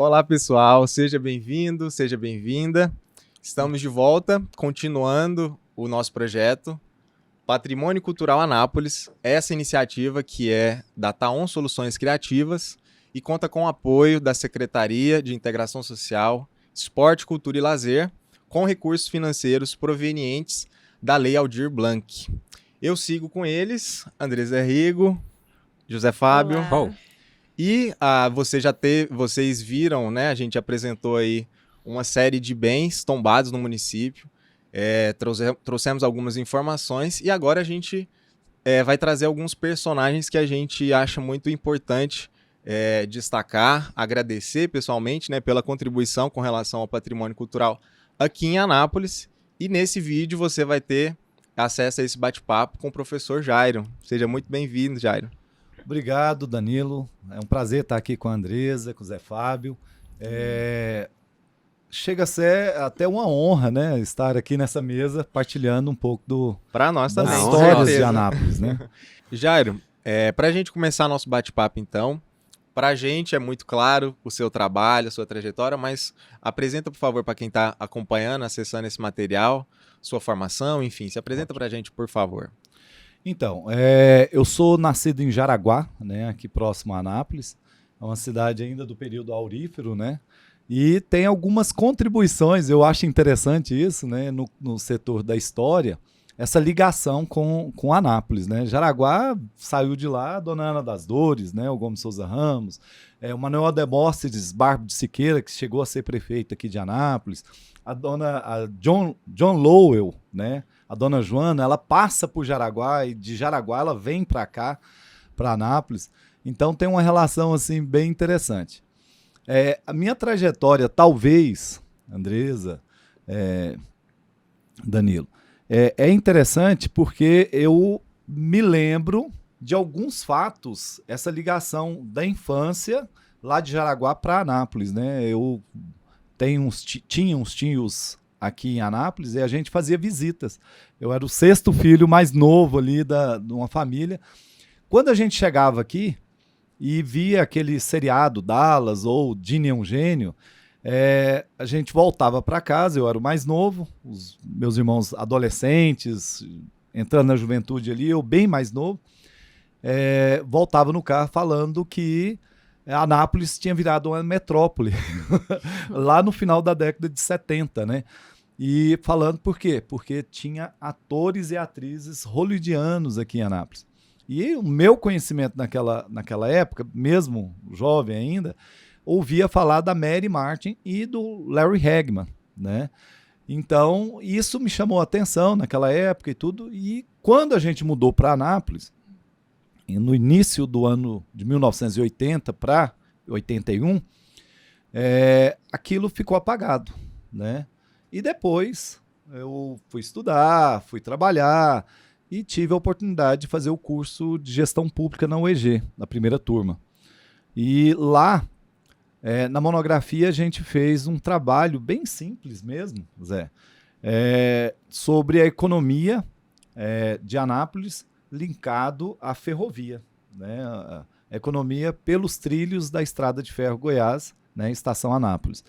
Olá, pessoal, seja bem-vindo, seja bem-vinda. Estamos de volta, continuando o nosso projeto Patrimônio Cultural Anápolis, essa iniciativa que é da Taon Soluções Criativas e conta com o apoio da Secretaria de Integração Social, Esporte, Cultura e Lazer, com recursos financeiros provenientes da Lei Aldir Blanc. Eu sigo com eles, André Zé Rigo, José Fábio. Olá. E vocês viram, né? A gente apresentou aí uma série de bens tombados no município. Trouxemos algumas informações e agora a gente vai trazer alguns personagens que a gente acha muito importante destacar, agradecer pessoalmente, né, pela contribuição com relação ao patrimônio cultural aqui em Anápolis. E nesse vídeo você vai ter acesso a esse bate-papo com o professor Jairo. Seja muito bem-vindo, Jairo. Obrigado, Danilo. É um prazer estar aqui com a Andresa, com o Zé Fábio. Chega a ser até uma honra, né, estar aqui nessa mesa partilhando um pouco para nós das também, histórias de Anápolis, né? Jairo, para a gente começar nosso bate-papo, então, para a gente é muito claro o seu trabalho, a sua trajetória, mas apresenta, por favor, para quem está acompanhando, acessando esse material, sua formação, enfim, se apresenta para a gente, por favor. Então, eu sou nascido em Jaraguá, né, aqui próximo a Anápolis. É uma cidade ainda do período aurífero, né? E tem algumas contribuições, eu acho interessante isso, né, no setor da história, essa ligação com Anápolis, né? Jaraguá saiu de lá a Dona Ana das Dores, né, o Gomes Souza Ramos, o Manuel Demóstenes Barbo de Siqueira, que chegou a ser prefeito aqui de Anápolis, a John Lowell, né? A dona Joana, ela passa por Jaraguá e de Jaraguá ela vem para cá, para Anápolis. Então tem uma relação assim bem interessante. A minha trajetória, talvez, Andresa, Danilo, é interessante porque eu me lembro de alguns fatos, essa ligação da infância lá de Jaraguá para Anápolis, né? Eu tinha uns tios aqui em Anápolis e a gente fazia visitas. Eu era o sexto filho mais novo ali de uma família. Quando a gente chegava aqui e via aquele seriado Dallas ou Ginny é um Gênio, a gente voltava para casa, eu era o mais novo, os meus irmãos adolescentes, entrando na juventude ali, eu bem mais novo, voltava no carro falando que Anápolis tinha virado uma metrópole lá no final da década de 70, né? E falando por quê? Porque tinha atores e atrizes hollywoodianos aqui em Anápolis. E o meu conhecimento naquela época, mesmo jovem ainda, ouvia falar da Mary Martin e do Larry Hagman, né? Então, isso me chamou a atenção naquela época e tudo. E quando a gente mudou para Anápolis, no início do ano de 1980 para 81, aquilo ficou apagado, né? E depois eu fui estudar, fui trabalhar e tive a oportunidade de fazer o curso de gestão pública na UEG, na primeira turma. E lá, na monografia, a gente fez um trabalho bem simples mesmo, Zé, sobre a economia de Anápolis linkado à ferrovia, né? A economia pelos trilhos da Estrada de Ferro Goiás, né? Estação Anápolis.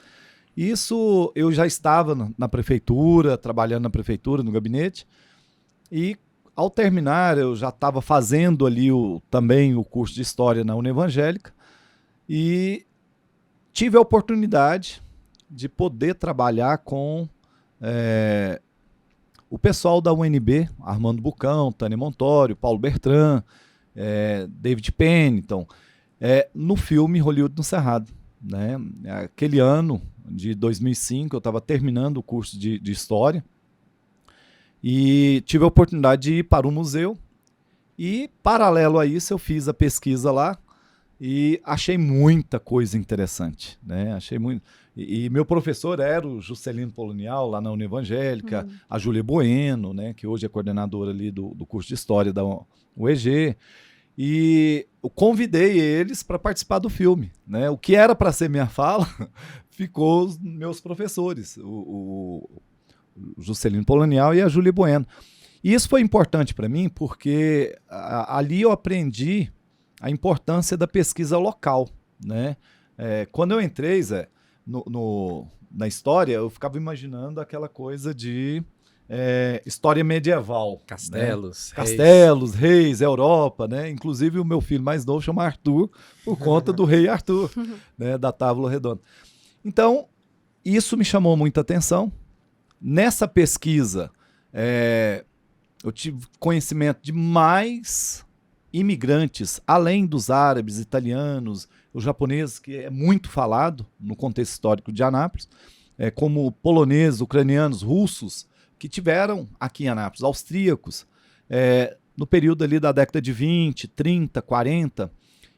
Isso eu já estava na prefeitura, trabalhando na prefeitura, no gabinete, e ao terminar eu já estava fazendo ali também o curso de História na Unevangélica e tive a oportunidade de poder trabalhar com o pessoal da UNB, Armando Bucão, Tânia Montório, Paulo Bertrand, David Pennington, no filme Hollywood no Cerrado, né? Aquele ano de 2005, eu estava terminando o curso de História e tive a oportunidade de ir para o museu e, paralelo a isso, eu fiz a pesquisa lá e achei muita coisa interessante, né? Achei muito. E meu professor era o Juscelino Polonial, lá na Unevangélica, a Júlia Bueno, né, que hoje é coordenadora ali do curso de História da UEG, e eu convidei eles para participar do filme, né? O que era para ser minha fala ficou os meus professores, o Juscelino Polonial e a Júlia Bueno. E isso foi importante para mim porque ali eu aprendi a importância da pesquisa local, né? Quando eu entrei, Zé, na história, eu ficava imaginando aquela coisa de história medieval. Castelos, né? Castelos, reis, Europa, né? Inclusive o meu filho mais novo chama Arthur, por conta do rei Arthur, né? Da Távola Redonda. Então, isso me chamou muita atenção. Nessa pesquisa, eu tive conhecimento de mais imigrantes, além dos árabes, italianos, os japoneses, que é muito falado no contexto histórico de Anápolis, como poloneses, ucranianos, russos, que tiveram aqui em Anápolis, austríacos, no período ali da década de 20, 30, 40.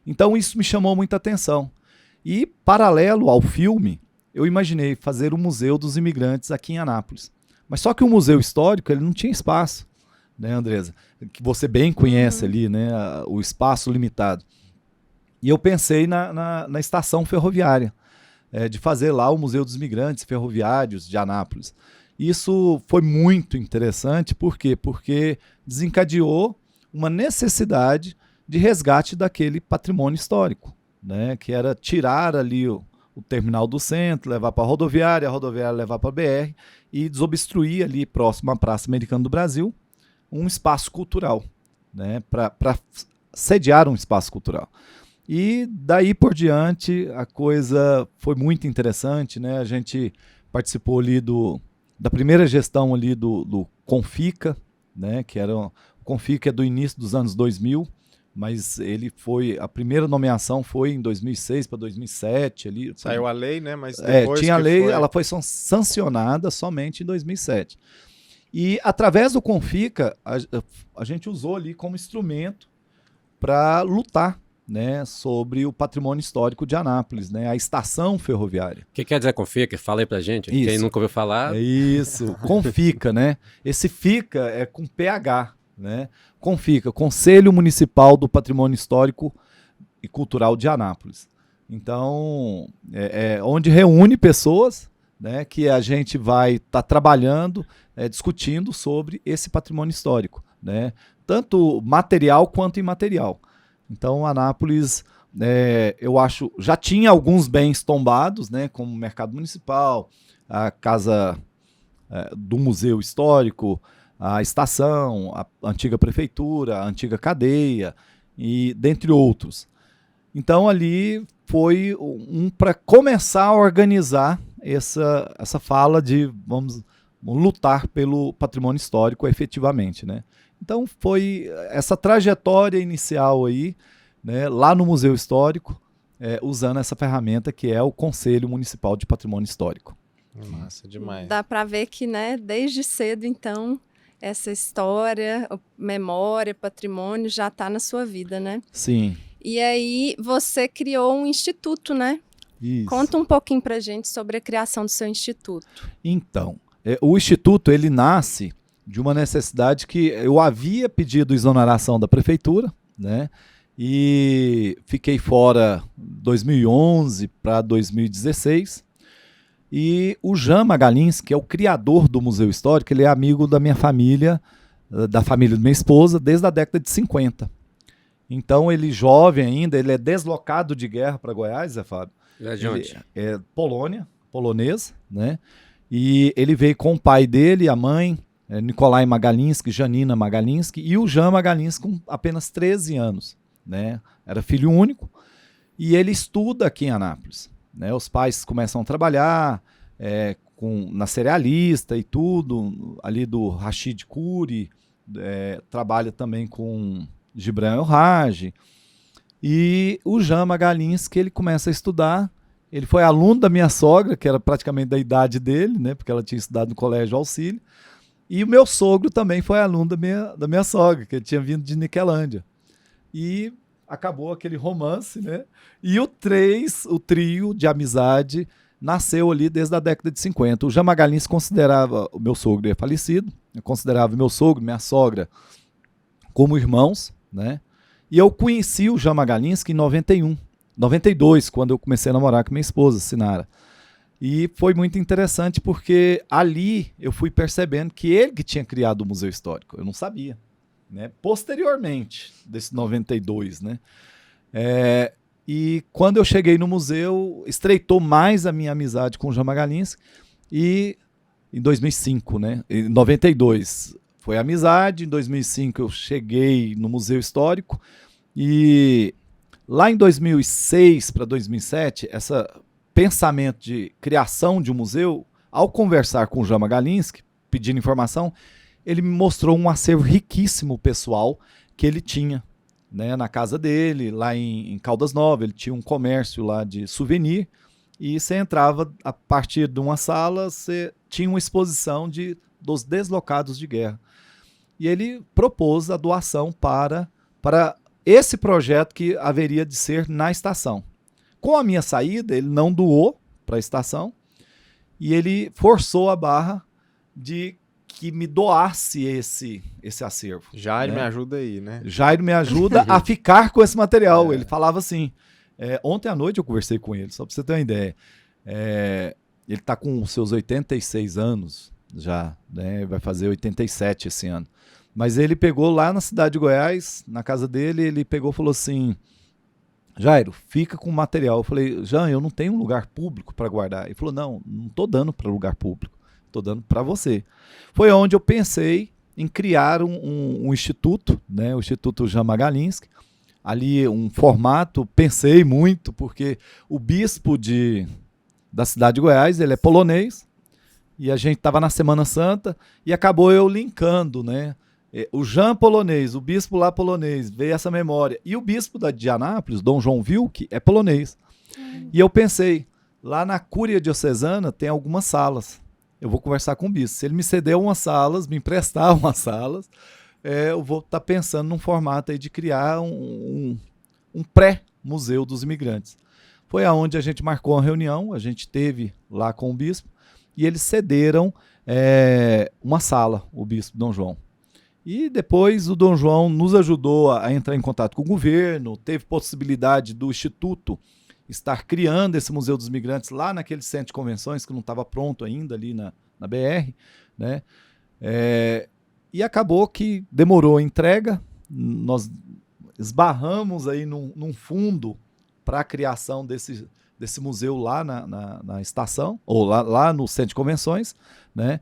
Então isso me chamou muita atenção. E, paralelo ao filme, eu imaginei fazer o Museu dos Imigrantes aqui em Anápolis. Mas só que o Museu Histórico ele não tinha espaço, né, Andresa? Que você bem conhece ali, né, o espaço limitado. E eu pensei na estação ferroviária, de fazer lá o Museu dos Imigrantes Ferroviários de Anápolis. Isso foi muito interessante, por quê? Porque desencadeou uma necessidade de resgate daquele patrimônio histórico, né? Que era tirar ali o terminal do centro, levar para a rodoviária levar para a BR e desobstruir ali próximo à Praça Americana do Brasil um espaço cultural, né? Para sediar um espaço cultural. E daí por diante a coisa foi muito interessante, né? A gente participou ali da primeira gestão ali do Confica, né? Que era o Confica é do início dos anos 2000, mas a primeira nomeação foi em 2006 para 2007 ali. Saiu a lei, né? Mas depois tinha a lei, ela foi sancionada somente em 2007. E através do Confica a gente usou ali como instrumento para lutar, né, sobre o patrimônio histórico de Anápolis, né, a estação ferroviária. O que quer dizer Confica? Fala aí pra gente, isso. Quem nunca ouviu falar. É isso, Confica, né? Esse FICA é com PH, né? Confica, Conselho Municipal do Patrimônio Histórico e Cultural de Anápolis. Então, onde reúne pessoas, né, que a gente vai estar trabalhando, discutindo sobre esse patrimônio histórico, né? Tanto material quanto imaterial. Então, Anápolis, eu acho, já tinha alguns bens tombados, né, como o Mercado Municipal, a Casa do Museu Histórico, a estação, a antiga prefeitura, a antiga cadeia, e dentre outros. Então, ali foi para começar a organizar essa fala de vamos lutar pelo patrimônio histórico efetivamente, né? Então foi essa trajetória inicial aí, né, lá no Museu Histórico, usando essa ferramenta que é o Conselho Municipal de Patrimônio Histórico. Massa demais. Dá para ver que, né, desde cedo, então, essa história, memória, patrimônio já está na sua vida, né? Sim. E aí você criou um instituto, né? Isso. Conta um pouquinho para a gente sobre a criação do seu instituto. Então, o instituto ele nasce de uma necessidade que eu havia pedido exoneração da prefeitura, né? E fiquei fora 2011 para 2016. E o Jean Magalhães, que é o criador do Museu Histórico, ele é amigo da minha família, da família da minha esposa, desde a década de 50. Então, ele jovem ainda, ele é deslocado de guerra para Goiás, Zé Fábio. É de onde? É polonês, né? E ele veio com o pai dele, a mãe, Nikolai Magalinski, Janina Magalinski, e o Jean Magalinski com apenas 13 anos, né? Era filho único, e ele estuda aqui em Anápolis, né? Os pais começam a trabalhar na cerealista e tudo, ali do Rashid Khoury, trabalha também com Gibran El-Haj, e o Jean Magalinski, ele começa a estudar. Ele foi aluno da minha sogra, que era praticamente da idade dele, né? Porque ela tinha estudado no Colégio Auxílio. E o meu sogro também foi aluno da minha sogra, que ele tinha vindo de Niquelândia. E acabou aquele romance, né? E o trio de amizade, nasceu ali desde a década de 50. O Jean Magalhães considerava o meu sogro falecido, eu considerava o meu sogro, minha sogra, como irmãos, né? E eu conheci o Jean Magalhães em 92, quando eu comecei a namorar com minha esposa, Sinara. E foi muito interessante porque ali eu fui percebendo que ele que tinha criado o Museu Histórico. Eu não sabia, né? Posteriormente desse 92, né? E quando eu cheguei no museu, estreitou mais a minha amizade com o Jean Magalinski. E em 2005, né? Em 92 foi amizade, em 2005 eu cheguei no Museu Histórico. E lá em 2006 para 2007, esse pensamento de criação de um museu, ao conversar com o Jean Magalinski, pedindo informação, ele me mostrou um acervo riquíssimo pessoal que ele tinha, né, na casa dele, lá em Caldas Novas. Ele tinha um comércio lá de souvenir, e você entrava, a partir de uma sala, você tinha uma exposição dos deslocados de guerra. E ele propôs a doação para esse projeto que haveria de ser na estação. Com a minha saída, ele não doou para a estação, e ele forçou a barra de que me doasse esse acervo. Jairo, né? me ajuda aí, né? Jairo me ajuda a ficar com esse material. Ele falava assim, ontem à noite eu conversei com ele, só para você ter uma ideia. Ele está com os seus 86 anos já, né? Vai fazer 87 esse ano. Mas ele pegou lá na cidade de Goiás, na casa dele, ele pegou e falou assim: Jairo, fica com o material. Eu falei: Jean, eu não tenho um lugar público para guardar. Ele falou: não estou dando para lugar público, estou dando para você. Foi onde eu pensei em criar um instituto, né, o Instituto Jean Magalinski. Ali um formato, pensei muito, porque o bispo da cidade de Goiás, ele é polonês, e a gente estava na Semana Santa, e acabou eu linkando, né? O Jean polonês, o bispo lá polonês, veio essa memória. E o bispo de Anápolis, Dom João Wilke, é polonês. E eu pensei, lá na Cúria Diocesana tem algumas salas. Eu vou conversar com o bispo. Se ele me ceder umas salas, me emprestar umas salas, eu vou estar pensando num formato aí de criar um pré-museu dos imigrantes. Foi aonde a gente marcou uma reunião, a gente teve lá com o bispo, e eles cederam uma sala, o bispo Dom João. E depois o Dom João nos ajudou a entrar em contato com o governo, teve possibilidade do Instituto estar criando esse Museu dos Imigrantes lá naquele centro de convenções que não estava pronto ainda ali na BR, né? E acabou que demorou a entrega, nós esbarramos aí num fundo para a criação desse museu lá na estação, ou lá no centro de convenções, né?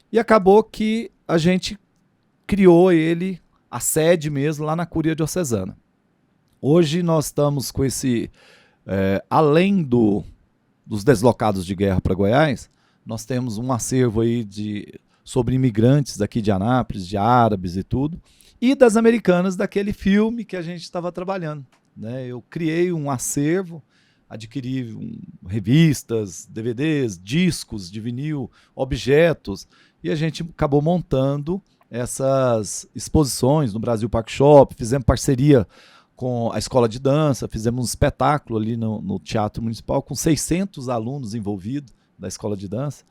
E acabou que a gente criou a sede mesmo lá na Cúria Diocesana. Hoje nós estamos com esse, além dos deslocados de guerra para Goiás, nós temos um acervo aí sobre imigrantes daqui de Anápolis, de árabes e tudo, e das americanas daquele filme que a gente estava trabalhando, né? Eu criei um acervo, adquiri revistas, DVDs, discos de vinil, objetos, e a gente acabou montando essas exposições no Brasil Park Shop, fizemos parceria com a escola de dança, fizemos um espetáculo ali no Teatro Municipal com 600 alunos envolvidos da escola de dança.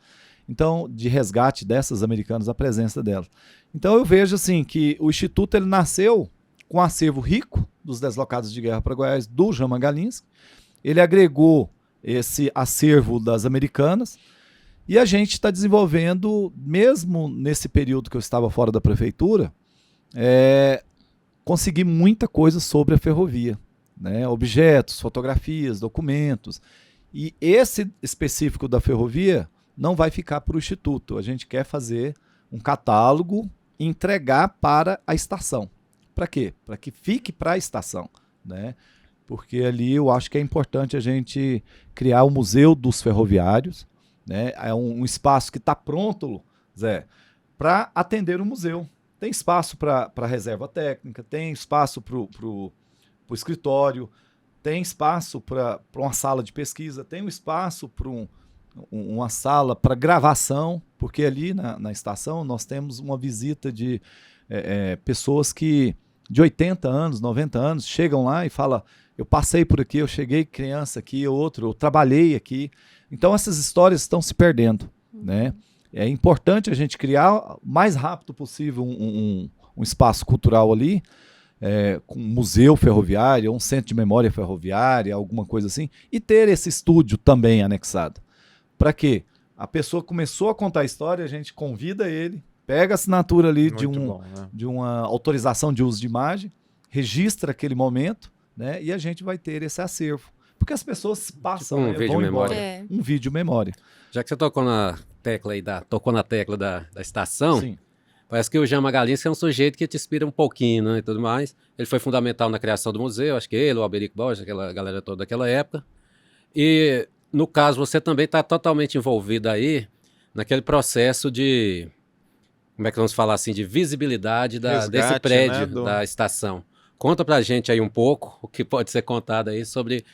Então, de resgate dessas americanas, a presença delas. Então eu vejo assim que o Instituto ele nasceu com um acervo rico dos deslocados de guerra para Goiás, do Jean Magalinski. Ele agregou esse acervo das americanas, e a gente está desenvolvendo, mesmo nesse período que eu estava fora da prefeitura, consegui muita coisa sobre a ferrovia, né? Objetos, fotografias, documentos. E esse específico da ferrovia não vai ficar para o Instituto. A gente quer fazer um catálogo e entregar para a estação. Para quê? Para que fique para a estação, né? Porque ali eu acho que é importante a gente criar o Museu dos Ferroviários, né? É um espaço que está pronto, Zé, para atender o museu. Tem espaço para reserva técnica, tem espaço para o escritório, tem espaço para uma sala de pesquisa, tem um espaço para uma sala para gravação, porque ali na estação nós temos uma visita de pessoas que de 80 anos, 90 anos, chegam lá e falam: eu passei por aqui, eu cheguei criança aqui, eu trabalhei aqui. Então essas histórias estão se perdendo, né? É importante a gente criar o mais rápido possível um espaço cultural ali, com um museu ferroviário, um centro de memória ferroviária, alguma coisa assim, e ter esse estúdio também anexado. Para quê? A pessoa começou a contar a história, a gente convida ele, pega a assinatura ali de uma autorização de uso de imagem, registra aquele momento, né? E a gente vai ter esse acervo. Porque as pessoas passam, Tipo um né, vídeo vão memória. embora. Um vídeo memória. Já que você tocou na tecla aí da estação, Sim. parece que o Jean Magalhães é um sujeito que te inspira um pouquinho, né, e tudo mais. Ele foi fundamental na criação do museu, acho que ele, o Alberico Borges, aquela galera toda daquela época. E, no caso, você também está totalmente envolvido aí naquele processo de, como é que vamos falar assim, de visibilidade Resgate, desse prédio, né, da estação. Conta pra gente aí um pouco, o que pode ser contado aí sobre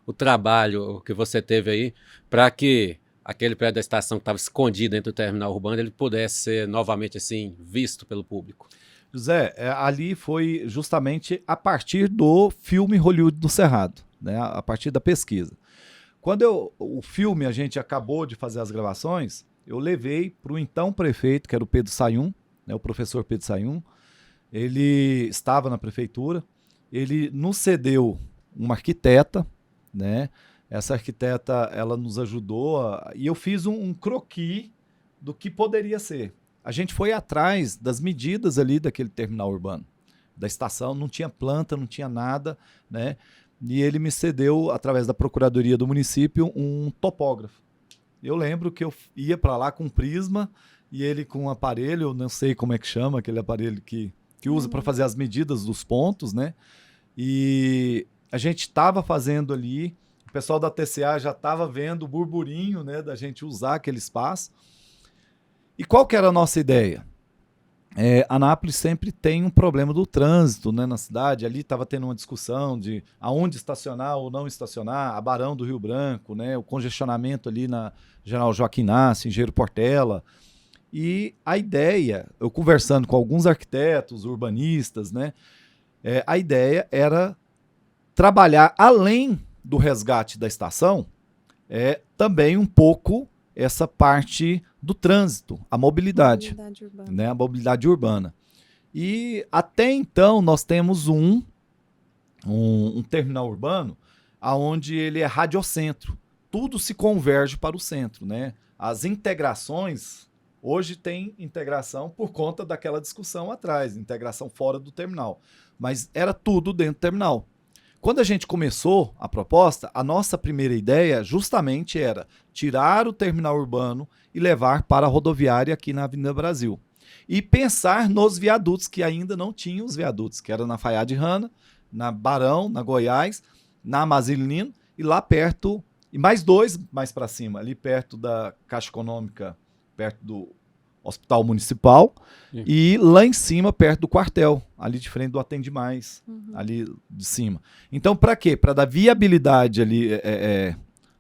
o trabalho que você teve aí para que aquele prédio da estação que estava escondido dentro do terminal urbano, ele pudesse ser novamente assim visto pelo público. José, ali foi justamente a partir do filme Hollywood do Cerrado, né? A partir da pesquisa. Quando o filme, a gente acabou de fazer as gravações, eu levei para o então prefeito, que era o Pedro Sayum, né, o professor Pedro Sayum. Ele estava na prefeitura, ele nos cedeu uma arquiteta, né? Essa arquiteta, ela nos ajudou e eu fiz um croquis do que poderia ser. A gente foi atrás das medidas ali daquele terminal urbano, da estação, não tinha planta, não tinha nada, né? E ele me cedeu, através da Procuradoria do município, um topógrafo. Eu lembro que eu ia para lá com prisma e ele com um aparelho, eu não sei como é que chama, aquele aparelho que usa para fazer as medidas dos pontos, né? E a gente estava fazendo ali, o pessoal da TCA já estava vendo o burburinho, né, da gente usar aquele espaço. E qual que era a nossa ideia? Anápolis sempre tem um problema do trânsito, né, na cidade. Ali estava tendo uma discussão de aonde estacionar ou não estacionar, a Barão do Rio Branco, né, o congestionamento ali na General Joaquim Inácio, Engenheiro Portela. E a ideia, eu conversando com alguns arquitetos, urbanistas, né, a ideia era trabalhar além do resgate da estação, também um pouco essa parte do trânsito, a mobilidade urbana, né, a mobilidade urbana. E até então nós temos um terminal urbano onde ele é radiocentro. Tudo se converge para o centro, né? As integrações, hoje tem integração por conta daquela discussão atrás, integração fora do terminal. Mas era tudo dentro do terminal. Quando a gente começou a proposta, a nossa primeira ideia justamente era tirar o terminal urbano e levar para a rodoviária aqui na Avenida Brasil. E pensar nos viadutos, que ainda não tinham os viadutos, que era na Faiá de Rana, na Barão, na Goiás, na Amazilino e lá perto, e mais dois mais para cima, ali perto da Caixa Econômica, perto do Hospital Municipal, e lá em cima, perto do quartel, ali de frente do Atende Mais, ali de cima. Então, para quê? Para dar viabilidade ali,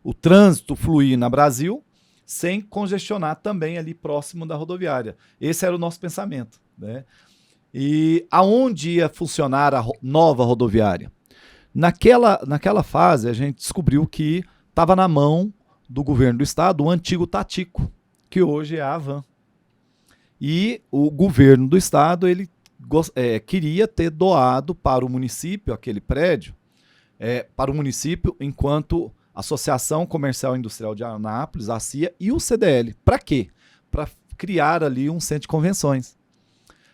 o trânsito fluir na Brasil, sem congestionar também ali próximo da rodoviária. Esse era o nosso pensamento, né? E aonde ia funcionar a nova rodoviária? Naquela fase, a gente descobriu que estava na mão do governo do estado o antigo Tatico, que hoje é a Avan. E o governo do estado ele queria ter doado para o município aquele prédio, para o município enquanto Associação Comercial e Industrial de Anápolis, a CIA e o CDL. Para quê? Para criar ali um centro de convenções.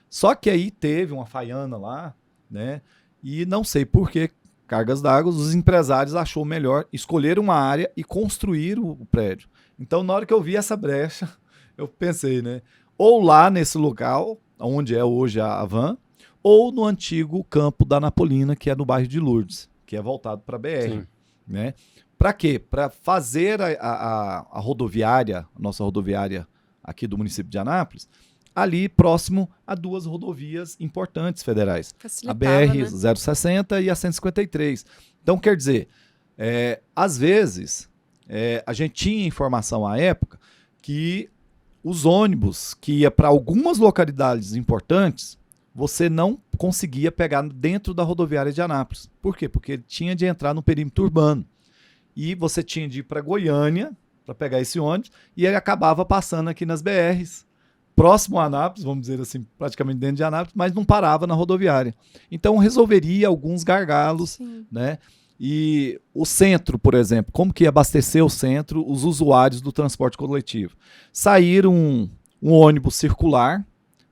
Só que aí teve uma faiana lá, né? E não sei por que, cargas d'água, os empresários achou melhor escolher uma área e construir o prédio. Então, na hora que eu vi essa brecha, eu pensei, né? Ou lá nesse local, onde é hoje a Avan, ou no antigo campo da Napolina, que é no bairro de Lourdes, que é voltado para a BR. Né? Para quê? Para fazer a rodoviária, a nossa rodoviária aqui do município de Anápolis, ali próximo a duas rodovias importantes federais. Facilitava, a BR-060, né? E a 153. Então, quer dizer, às vezes, a gente tinha informação à época que os ônibus que ia para algumas localidades importantes, você não conseguia pegar dentro da rodoviária de Anápolis. Por quê? Porque ele tinha de entrar no perímetro urbano. E você tinha de ir para Goiânia para pegar esse ônibus e ele acabava passando aqui nas BRs, próximo a Anápolis, vamos dizer assim, praticamente dentro de Anápolis, mas não parava na rodoviária. Então resolveria alguns gargalos, né? E o centro, por exemplo, como que ia abastecer o centro, os usuários do transporte coletivo? Saíram um ônibus circular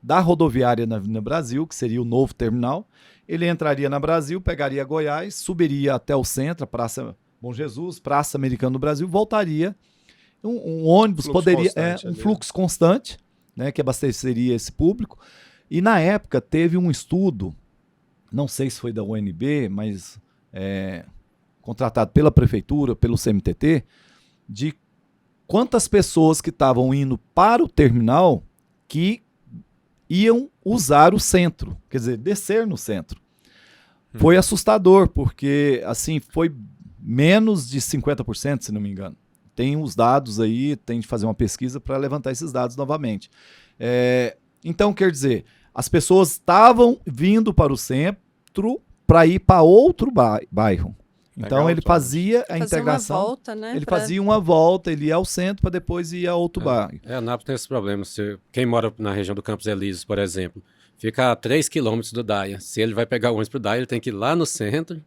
da rodoviária na Avenida Brasil, que seria o novo terminal, ele entraria na Brasil, pegaria Goiás, subiria até o centro, a Praça Bom Jesus, Praça Americana do Brasil, voltaria. Um ônibus poderia... um fluxo constante, né, que abasteceria esse público. E na época teve um estudo, não sei se foi da UNB, mas contratado pela prefeitura, pelo CMTT, de quantas pessoas que estavam indo para o terminal que iam usar o centro, quer dizer, descer no centro. Foi assustador, porque assim, foi menos de 50%, se não me engano. Tem os dados aí, tem de fazer uma pesquisa para levantar esses dados novamente. Então, quer dizer, as pessoas estavam vindo para o centro para ir para outro bairro. Então, ele fazia a integração. Uma volta, né, ele fazia uma volta, ele ia ao centro para depois ir a outro bairro. Anápolis tem esse problema. Quem mora na região do Campos Elíseos, por exemplo, fica a 3 quilômetros do DAIA. Se ele vai pegar o ônibus para o DAIA, ele tem que ir lá no centro.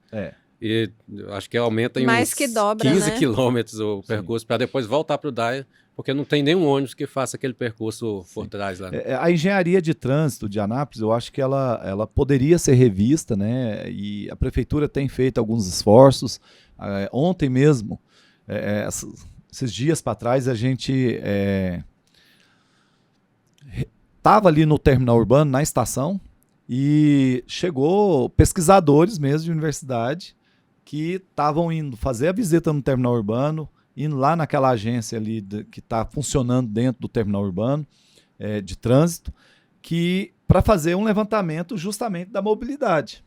E acho que aumenta em mais uns que dobra, 15 né? quilômetros o percurso para depois voltar para o DAIA, porque não tem nenhum ônibus que faça aquele percurso por trás lá. A engenharia de trânsito de Anápolis, eu acho que ela poderia ser revista, né? E a prefeitura tem feito alguns esforços. Ontem mesmo, esses dias para trás, a gente estava ali no terminal urbano, na estação, e chegou pesquisadores mesmo de universidade que estavam indo fazer a visita no terminal urbano, indo lá naquela agência ali que está funcionando dentro do terminal urbano de trânsito, para fazer um levantamento justamente da mobilidade.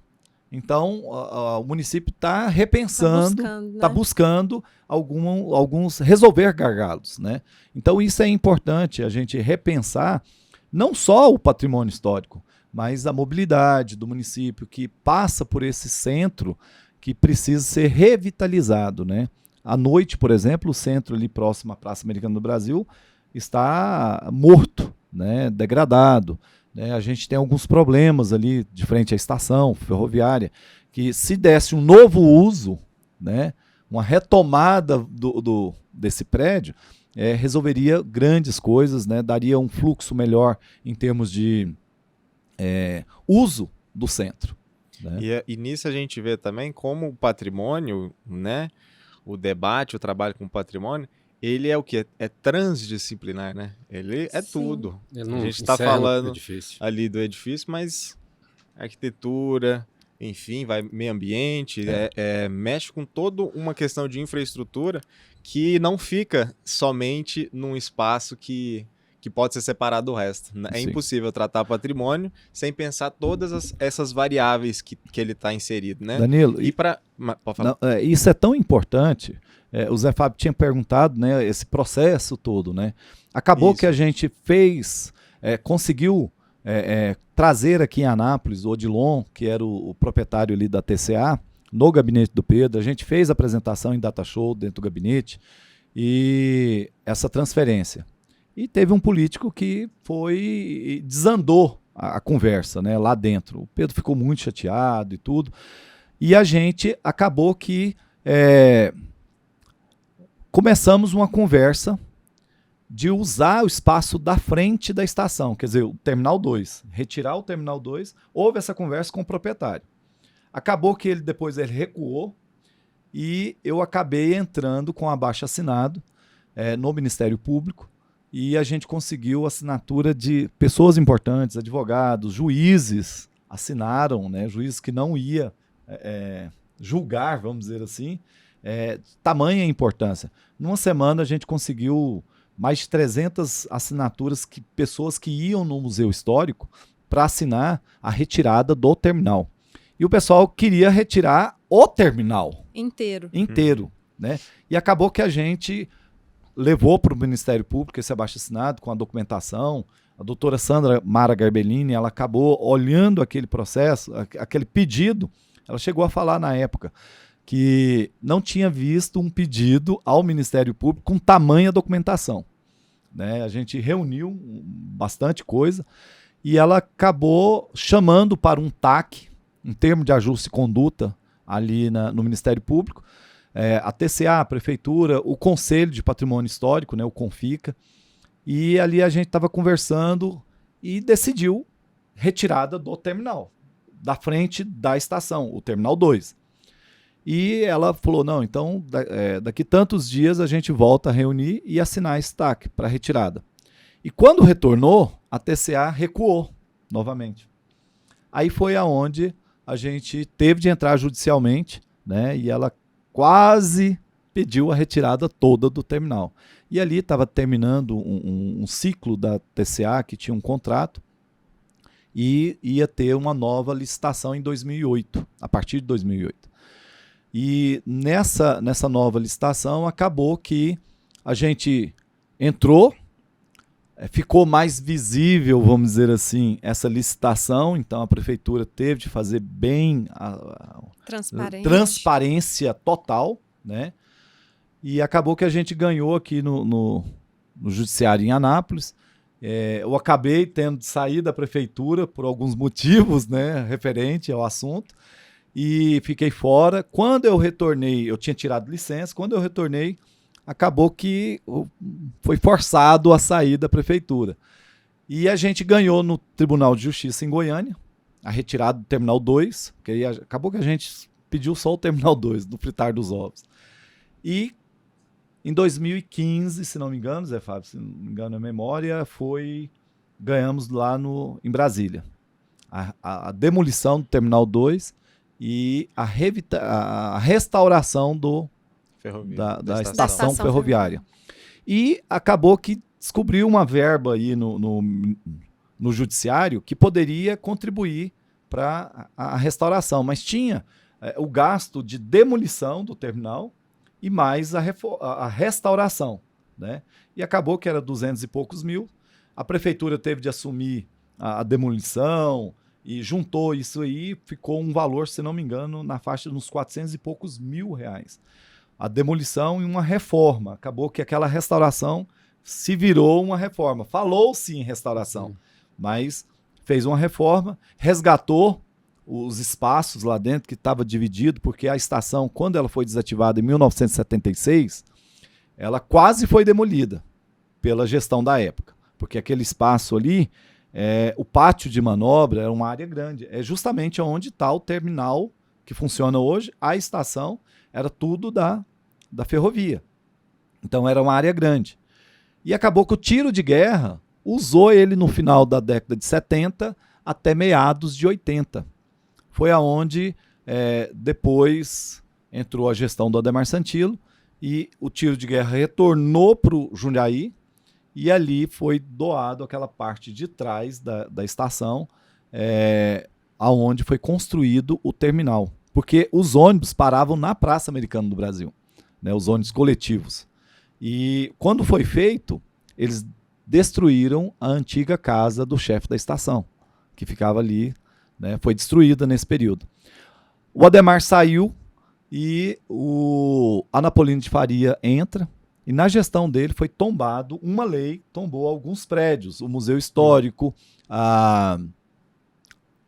Então, o município está repensando, está buscando alguns resolver gargalos, né? Então, isso é importante, a gente repensar não só o patrimônio histórico, mas a mobilidade do município que passa por esse centro que precisa ser revitalizado, né? À noite, por exemplo, o centro ali próximo à Praça Americana do Brasil está morto, né? Degradado. A gente tem alguns problemas ali de frente à estação ferroviária, que se desse um novo uso, né? Uma retomada desse prédio, resolveria grandes coisas, né? Daria um fluxo melhor em termos de uso do centro. Né? E nisso a gente vê também como o patrimônio, né? O debate, o trabalho com o patrimônio, ele é o quê? É transdisciplinar, né? Ele é tudo. A gente está falando ali do edifício, mas arquitetura, enfim, vai meio ambiente, mexe com toda uma questão de infraestrutura que não fica somente num espaço que pode ser separado do resto. É impossível tratar patrimônio sem pensar todas essas variáveis que ele está inserido, né? Danilo, pode falar. Não, isso é tão importante. O Zé Fábio tinha perguntado, né, esse processo todo, né? Acabou que a gente conseguiu trazer aqui em Anápolis o Odilon, que era o proprietário ali da TCA, no gabinete do Pedro. A gente fez a apresentação em data show dentro do gabinete e essa transferência. E teve um político que desandou a conversa, né, lá dentro. O Pedro ficou muito chateado e tudo. E a gente acabou que começamos uma conversa de usar o espaço da frente da estação, quer dizer, o Terminal 2. Retirar o Terminal 2, houve essa conversa com o proprietário. Acabou que depois ele recuou e eu acabei entrando com abaixo-assinado no Ministério Público. E a gente conseguiu a assinatura de pessoas importantes, advogados, juízes assinaram, né? Juízes que não ia julgar, vamos dizer assim, tamanha importância. Numa semana a gente conseguiu mais de 300 assinaturas, pessoas que iam no Museu Histórico para assinar a retirada do terminal. E o pessoal queria retirar o terminal. Inteiro. Né? E acabou que a gente levou para o Ministério Público esse abaixo-assinado com a documentação. A doutora Sandra Mara Garbellini, ela acabou olhando aquele processo, aquele pedido. Ela chegou a falar na época que não tinha visto um pedido ao Ministério Público com tamanha documentação. Né? A gente reuniu bastante coisa e ela acabou chamando para um TAC, um termo de ajuste de conduta, ali no Ministério Público, a TCA, a Prefeitura, o Conselho de Patrimônio Histórico, né, o CONFICA, e ali a gente estava conversando e decidiu retirada do terminal. da frente da estação, o Terminal 2. E ela falou, não, então daqui tantos dias a gente volta a reunir e assinar esse TAC para retirada. E quando retornou, a TCA recuou novamente. Aí foi aonde a gente teve de entrar judicialmente, né? E ela quase pediu a retirada toda do terminal. E ali estava terminando um ciclo da TCA, que tinha um contrato, e ia ter uma nova licitação em 2008, a partir de 2008. E nessa nova licitação acabou que a gente entrou, ficou mais visível, vamos dizer assim, essa licitação, então a prefeitura teve de fazer bem transparência total, né? E acabou que a gente ganhou aqui no judiciário em Anápolis. Eu acabei tendo de sair da prefeitura por alguns motivos, né, referente ao assunto, e fiquei fora. Quando eu retornei, eu tinha tirado licença, quando eu retornei, acabou que foi forçado a sair da prefeitura. E a gente ganhou no Tribunal de Justiça em Goiânia, a retirada do Terminal 2, porque aí acabou que a gente pediu só o Terminal 2, do fritar dos ovos. E em 2015, se não me engano, Zé Fábio, se não me engano a memória, ganhamos lá em Brasília. A demolição do Terminal 2 e a restauração da estação ferroviária. E acabou que descobriu uma verba aí no judiciário que poderia contribuir para a restauração, mas tinha o gasto de demolição do terminal e mais a restauração, né? E acabou que era 200 e poucos mil. A prefeitura teve de assumir a demolição e juntou isso aí, ficou um valor, se não me engano, na faixa de uns 400 e poucos mil reais. A demolição e uma reforma. Acabou que aquela restauração se virou uma reforma. Falou-se em restauração, mas fez uma reforma, resgatou os espaços lá dentro que estava dividido, porque a estação, quando ela foi desativada em 1976, ela quase foi demolida pela gestão da época, porque aquele espaço ali, o pátio de manobra era uma área grande, é justamente onde está o terminal que funciona hoje, a estação era tudo da ferrovia, então era uma área grande. E acabou que o tiro de guerra usou ele no final da década de 70 até meados de 80. Foi aonde depois entrou a gestão do Adhemar Santilo e o tiro de guerra retornou para o Jundiaí e ali foi doado aquela parte de trás da estação, aonde foi construído o terminal. Porque os ônibus paravam na Praça Americana do Brasil, né, os ônibus coletivos. E quando foi feito, eles destruíram a antiga casa do chefe da estação, que ficava ali, né, foi destruída nesse período. O Adhemar saiu e o Anapolino de Faria entra, e na gestão dele foi tombado uma lei, tombou alguns prédios, o Museu Histórico, a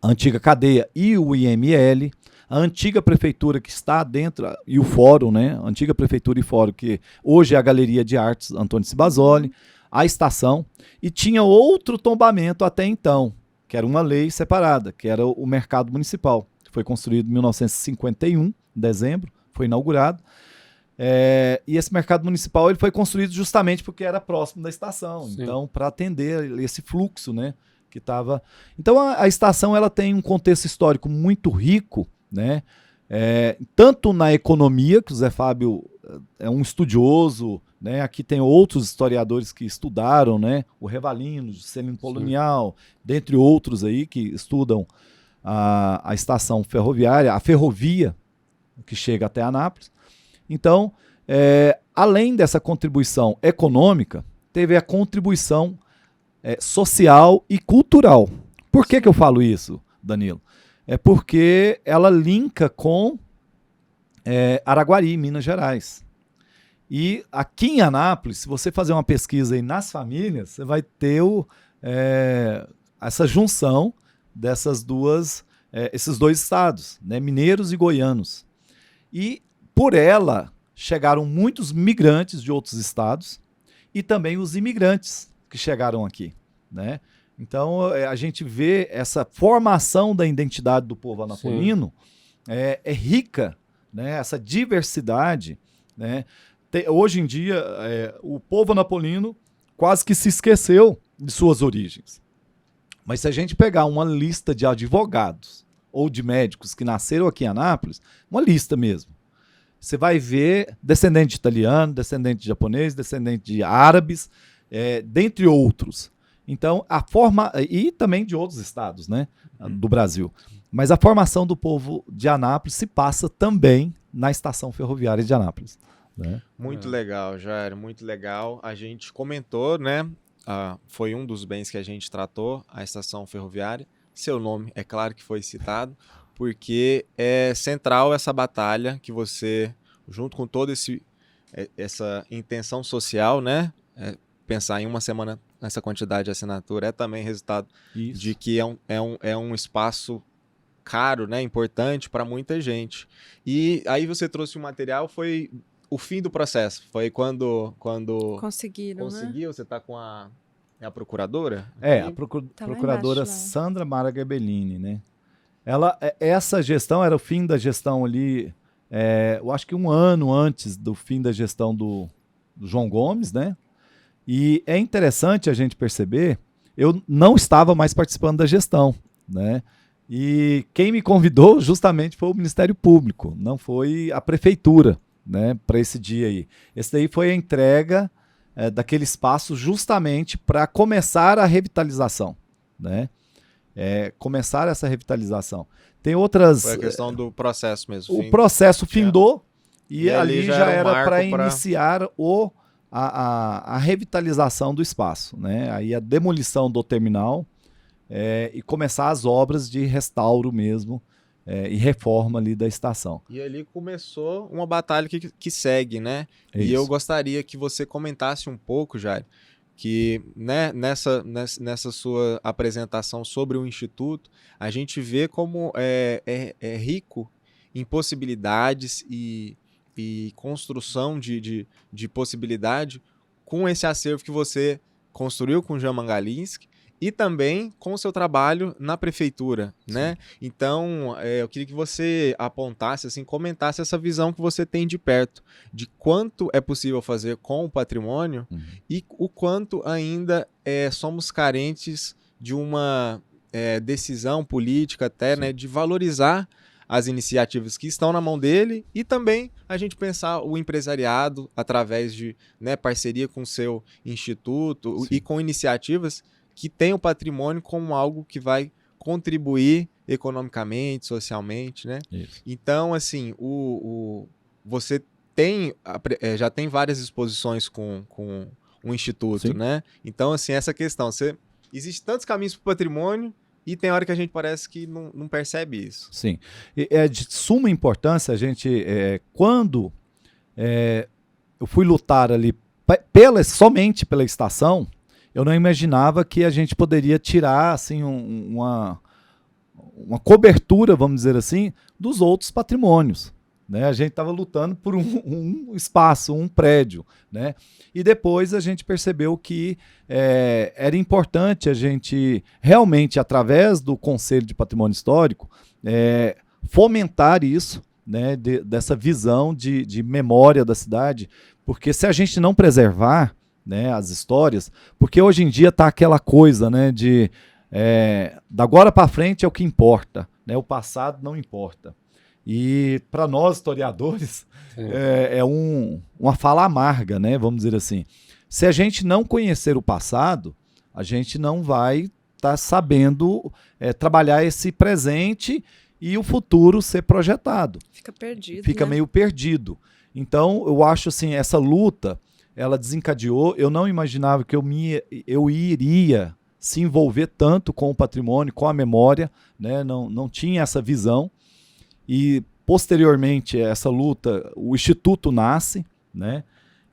antiga cadeia e o IML, a antiga prefeitura que está dentro, e o fórum, né, a antiga prefeitura e fórum, que hoje é a Galeria de Artes Antônio Cibasoli, a estação, e tinha outro tombamento até então, que era uma lei separada, que era o Mercado Municipal, que foi construído em 1951, em dezembro, foi inaugurado. E esse Mercado Municipal ele foi construído justamente porque era próximo da estação, sim, então para atender esse fluxo, né, que estava. Então a estação ela tem um contexto histórico muito rico, né, tanto na economia, que o Zé Fábio é um estudioso, né, aqui tem outros historiadores que estudaram, né, o Revalino, Juscelino Polonial, dentre outros aí que estudam a estação ferroviária, a ferrovia que chega até Anápolis. Então, além dessa contribuição econômica, teve a contribuição social e cultural. Por que eu falo isso, Danilo? É porque ela linka com Araguari, Minas Gerais. E aqui em Anápolis, se você fazer uma pesquisa aí nas famílias, você vai ter essa junção esses dois estados, né, mineiros e goianos. E por ela chegaram muitos migrantes de outros estados e também os imigrantes que chegaram aqui, né? Então, a gente vê essa formação da identidade do povo anapolino é rica, né? Essa diversidade, né? Hoje em dia, o povo anapolino quase que se esqueceu de suas origens. Mas se a gente pegar uma lista de advogados ou de médicos que nasceram aqui em Anápolis, uma lista mesmo, você vai ver descendente de italiano, descendente de japonês, descendente de árabes, dentre outros. Então, e também de outros estados, né, do Brasil. Mas a formação do povo de Anápolis se passa também na estação ferroviária de Anápolis, né? Muito legal, Jair, muito legal. A gente comentou, né? Foi um dos bens que a gente tratou, a estação ferroviária. Seu nome, é claro que foi citado, porque é central essa batalha que você, junto com toda essa intenção social, né? Pensar em uma semana nessa quantidade de assinatura é também resultado de que é um espaço caro, né? Importante para muita gente. E aí você trouxe um material, foi o fim do processo, foi quando Conseguiram, conseguiu, né? Você está com a procuradora? A procuradora embaixo, Sandra Mara Gebellini, né? Essa gestão era o fim da gestão ali, eu acho que um ano antes do fim da gestão do João Gomes, né? E é interessante a gente perceber, eu não estava mais participando da gestão, né? E quem me convidou justamente foi o Ministério Público, não foi a Prefeitura, né, para esse dia aí. Esse daí foi a entrega daquele espaço justamente para começar a revitalização, né? Começar essa revitalização. Tem outras... Foi a questão do processo mesmo. O processo findou e ali já era para iniciar a revitalização do espaço, né? Aí a demolição do terminal e começar as obras de restauro mesmo e reforma ali da estação. E ali começou uma batalha que segue, né? Isso. E eu gostaria que você comentasse um pouco, Jair, que, né, nessa sua apresentação sobre o Instituto, a gente vê como é rico em possibilidades e construção de possibilidade com esse acervo que você construiu com o Jean Mangalinski e também com o seu trabalho na prefeitura, né? Então, eu queria que você apontasse, assim, comentasse essa visão que você tem de perto, de quanto é possível fazer com o patrimônio e o quanto ainda somos carentes de uma decisão política até, né, de valorizar as iniciativas que estão na mão dele e também a gente pensar o empresariado através de, né, parceria com o seu instituto e com iniciativas que tem o patrimônio como algo que vai contribuir economicamente, socialmente, né? Isso. Então, assim, você já tem várias exposições com o Instituto, né? Então, assim, essa questão, existe tantos caminhos para o patrimônio e tem hora que a gente parece que não percebe isso. Sim. É de suma importância a gente, quando eu fui lutar ali somente pela estação, eu não imaginava que a gente poderia tirar assim, uma cobertura, vamos dizer assim, dos outros patrimônios, né? A gente estava lutando por um espaço, um prédio, né? E depois a gente percebeu que era importante a gente realmente, através do Conselho de Patrimônio Histórico, fomentar isso, né? Dessa visão de memória da cidade, porque se a gente não preservar, né, as histórias, porque hoje em dia está aquela coisa, né, da agora para frente é o que importa, né, o passado não importa. E para nós historiadores uma fala amarga, né, vamos dizer assim. Se a gente não conhecer o passado, a gente não vai estar sabendo trabalhar esse presente e o futuro ser projetado. Fica perdido. Fica, né, meio perdido. Então, eu acho assim, essa luta ela desencadeou, eu não imaginava que eu iria se envolver tanto com o patrimônio, com a memória, né? Não tinha essa visão. E, posteriormente, essa luta, o Instituto nasce, né?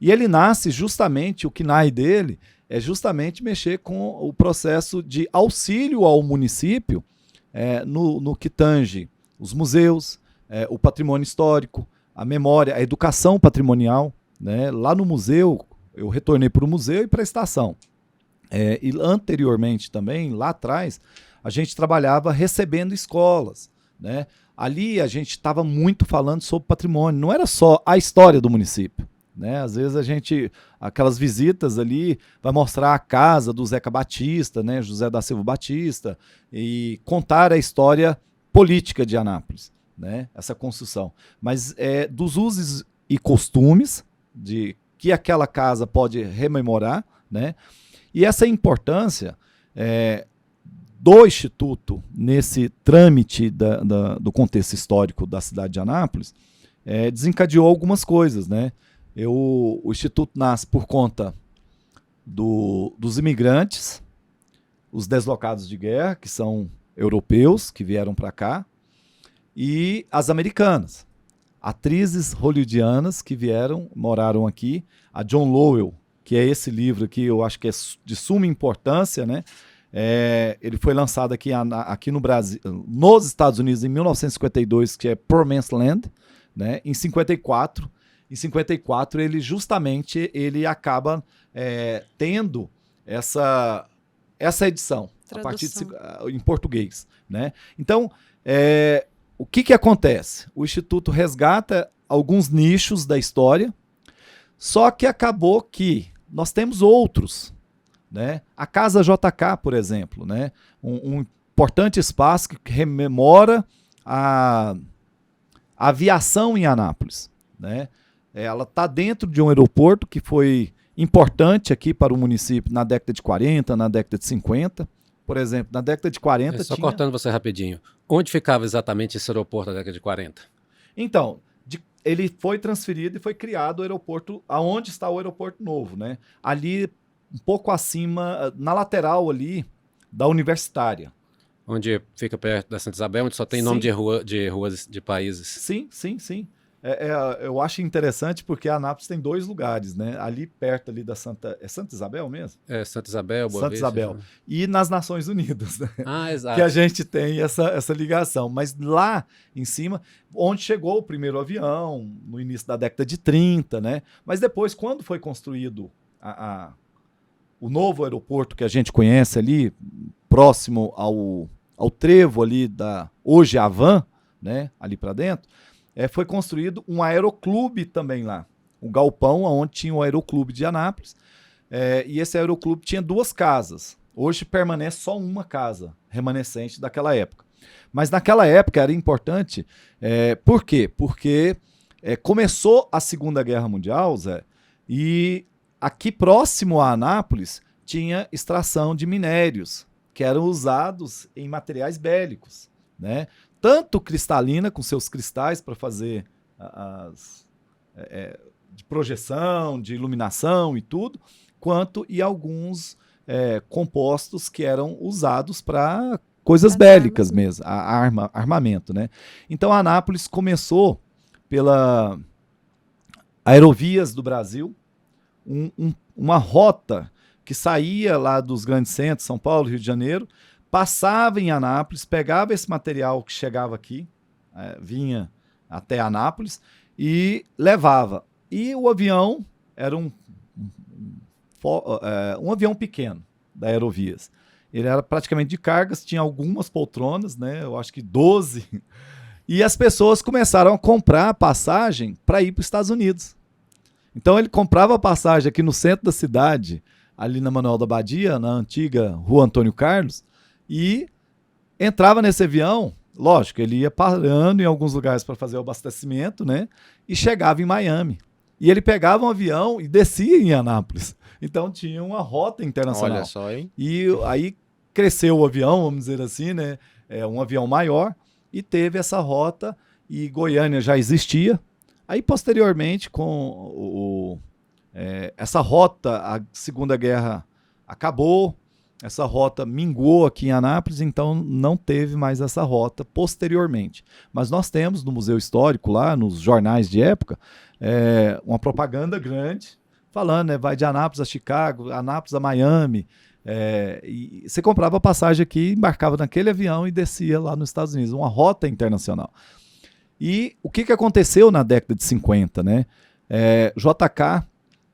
E ele nasce justamente, o KNAI dele é justamente mexer com o processo de auxílio ao município no que tange os museus, o patrimônio histórico, a memória, a educação patrimonial, né? Lá no museu, eu retornei para o museu e para a estação. E anteriormente também, lá atrás, a gente trabalhava recebendo escolas, né? Ali a gente estava muito falando sobre patrimônio, não era só a história do município, né? Às vezes aquelas visitas ali, vai mostrar a casa do Zeca Batista, né? José da Silva Batista, e contar a história política de Anápolis, né? Essa construção. Mas dos usos e costumes de que aquela casa pode rememorar, né? E essa importância do Instituto nesse trâmite do contexto histórico da cidade de Anápolis desencadeou algumas coisas, né? O Instituto nasce por conta dos imigrantes, os deslocados de guerra, que são europeus, que vieram para cá, e as americanas, atrizes hollywoodianas que moraram aqui, a John Lowell, que é esse livro aqui, eu acho que é de suma importância, né? Ele foi lançado aqui no Brasil, nos Estados Unidos, em 1952, que é Poor Man's Land, né? Em 54, ele acaba tendo essa edição, em português, né? Então, o que acontece? O Instituto resgata alguns nichos da história, só que acabou que nós temos outros, né? A Casa JK, por exemplo, né? Um importante espaço que rememora a aviação em Anápolis, né? Ela está dentro de um aeroporto que foi importante aqui para o município na década de 40, na década de 50. Por exemplo, na década de 40 Só cortando você rapidinho. Onde ficava exatamente esse aeroporto na década de 40? Então, ele foi transferido e foi criado o aeroporto, aonde está o aeroporto novo, né? Ali, um pouco acima, na lateral ali da Universitária. Onde fica perto da Santa Isabel, onde só tem nome de ruas de países. Sim. Eu acho interessante porque a Anápolis tem dois lugares, né? Ali perto ali da Santa... É Santa Isabel mesmo? Santa Isabel, Boa Santa Vista. Isabel. E nas Nações Unidas, né? Exato. Que a gente tem essa ligação. Mas lá em cima, onde chegou o primeiro avião, no início da década de 30, né? Mas depois, quando foi construído o novo aeroporto que a gente conhece ali, próximo ao trevo ali hoje Havan, né? Ali para dentro, foi construído um aeroclube também lá. Um galpão onde tinha o aeroclube de Anápolis. E esse aeroclube tinha duas casas. Hoje permanece só uma casa remanescente daquela época. Mas naquela época era importante. Por quê? Porque começou a Segunda Guerra Mundial, Zé, e aqui próximo a Anápolis tinha extração de minérios que eram usados em materiais bélicos, né? Tanto cristalina, com seus cristais para fazer de projeção, de iluminação e tudo, quanto e alguns compostos que eram usados para coisas bélicas mesmo, armamento, né? Então, a Anápolis começou pela Aerovias do Brasil, uma rota que saía lá dos grandes centros, São Paulo, Rio de Janeiro, passava em Anápolis, pegava esse material que chegava aqui, vinha até Anápolis e levava. E o avião era um avião pequeno da Aerovias. Ele era praticamente de cargas, tinha algumas poltronas, né? Eu acho que 12. E as pessoas começaram a comprar passagem para ir para os Estados Unidos. Então ele comprava a passagem aqui no centro da cidade, ali na Manuel da Badia, na antiga Rua Antônio Carlos, e entrava nesse avião. Lógico, ele ia parando em alguns lugares para fazer o abastecimento, né? E chegava em Miami. E ele pegava um avião e descia em Anápolis. Então tinha uma rota internacional. Olha só, hein? E aí cresceu o avião, vamos dizer assim, né? Um avião maior, e teve essa rota, e Goiânia já existia. Aí, posteriormente, com essa rota, a Segunda Guerra acabou, essa rota minguou aqui em Anápolis, então não teve mais essa rota posteriormente. Mas nós temos no Museu Histórico, lá nos jornais de época, uma propaganda grande, falando, né, vai de Anápolis a Chicago, Anápolis a Miami. E você comprava passagem aqui, embarcava naquele avião e descia lá nos Estados Unidos, uma rota internacional. E o que aconteceu na década de 50, né? JK,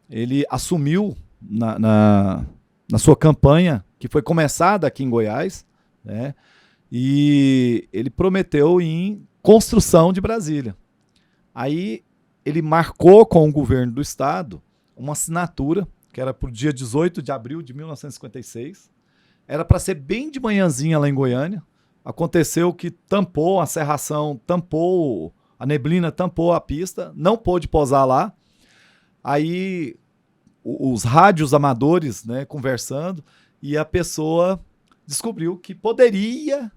ele assumiu na sua campanha, que foi começada aqui em Goiás, né? E ele prometeu em construção de Brasília. Aí ele marcou com o governo do estado uma assinatura, que era para o dia 18 de abril de 1956. Era para ser bem de manhãzinha lá em Goiânia. Aconteceu que tampou a serração, tampou a neblina, tampou a pista, não pôde pousar lá. Aí os rádios amadores, né, conversando, e a pessoa descobriu que poderia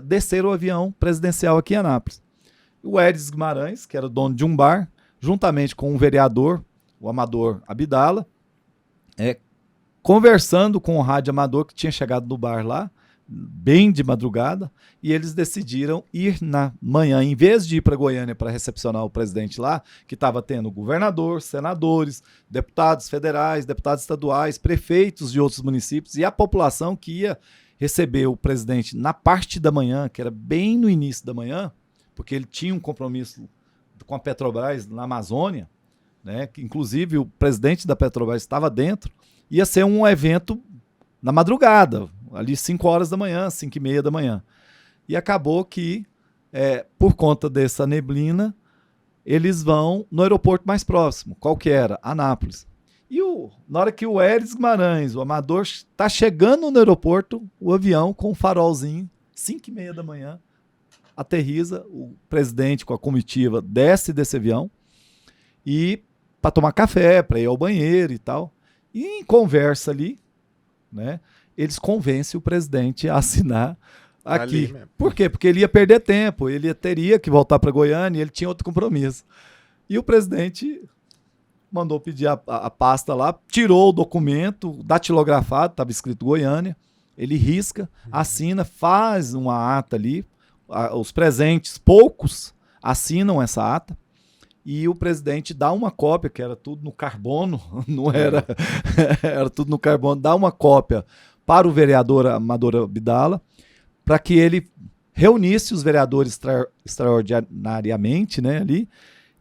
descer o avião presidencial aqui em Anápolis. O Eris Guimarães, que era o dono de um bar, juntamente com um vereador, o Amador Abdala, conversando com o rádio amador que tinha chegado no bar lá, bem de madrugada, e eles decidiram ir na manhã, em vez de ir para Goiânia para recepcionar o presidente lá, que estava tendo governador, senadores, deputados federais, deputados estaduais, prefeitos de outros municípios, e a população que ia receber o presidente na parte da manhã, que era bem no início da manhã, porque ele tinha um compromisso com a Petrobras na Amazônia, né, que inclusive o presidente da Petrobras estava dentro, ia ser um evento na madrugada, ali 5 horas da manhã, 5h30 da manhã. E acabou que, por conta dessa neblina, eles vão no aeroporto mais próximo. Qual que era? Anápolis. E na hora que o Eris Guimarães, o Amador, está chegando no aeroporto, o avião com um farolzinho, 5h30 da manhã, aterriza, o presidente com a comitiva desce desse avião e para tomar café, para ir ao banheiro e tal. E em conversa ali, né, eles convencem o presidente a assinar aqui. Por quê? Porque ele ia perder tempo, ele teria que voltar para Goiânia e ele tinha outro compromisso. E o presidente mandou pedir a pasta lá, tirou o documento, datilografado, estava escrito Goiânia, ele risca, assina, faz uma ata ali, os presentes, poucos, assinam essa ata, e o presidente dá uma cópia, que era tudo no carbono, não era, era tudo no carbono, dá uma cópia para o vereador Amador Abdala, para que ele reunisse os vereadores extraordinariamente, né, ali,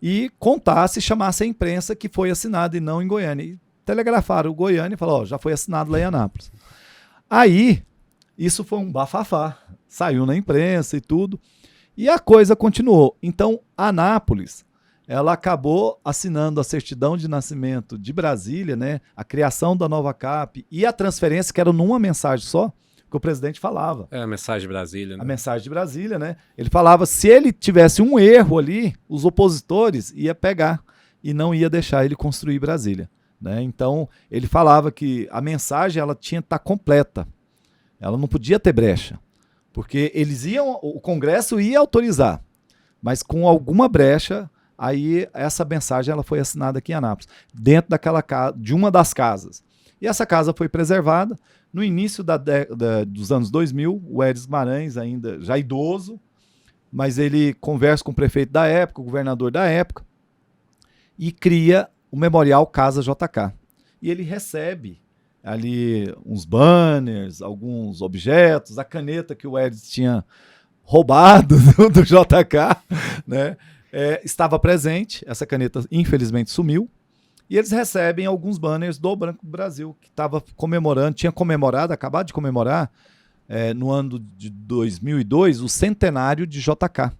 e contasse, chamasse a imprensa que foi assinado e não em Goiânia. E telegrafaram o Goiânia e falaram, já foi assinado lá em Anápolis. Aí, isso foi um bafafá, saiu na imprensa e tudo, e a coisa continuou. Então, Anápolis, ela acabou assinando a certidão de nascimento de Brasília, né, a criação da nova CAP e a transferência, que era numa mensagem só, que o presidente falava. A mensagem de Brasília, né? A mensagem de Brasília, né? Ele falava, se ele tivesse um erro ali, os opositores ia pegar e não ia deixar ele construir Brasília, né? Então, ele falava que a mensagem ela tinha que estar completa. Ela não podia ter brecha, porque o Congresso ia autorizar, mas com alguma brecha. Aí essa mensagem ela foi assinada aqui em Anápolis, dentro de uma das casas. E essa casa foi preservada. No início dos anos 2000, o Eris Guimarães, ainda já idoso, mas ele conversa com o prefeito da época, o governador da época, e cria o Memorial Casa JK. E ele recebe ali uns banners, alguns objetos, a caneta que o Eris tinha roubado do JK, né? Estava presente, essa caneta infelizmente sumiu, e eles recebem alguns banners do Banco do Brasil, que estava comemorando, tinha comemorado, acabado de comemorar, no ano de 2002, o centenário de JK.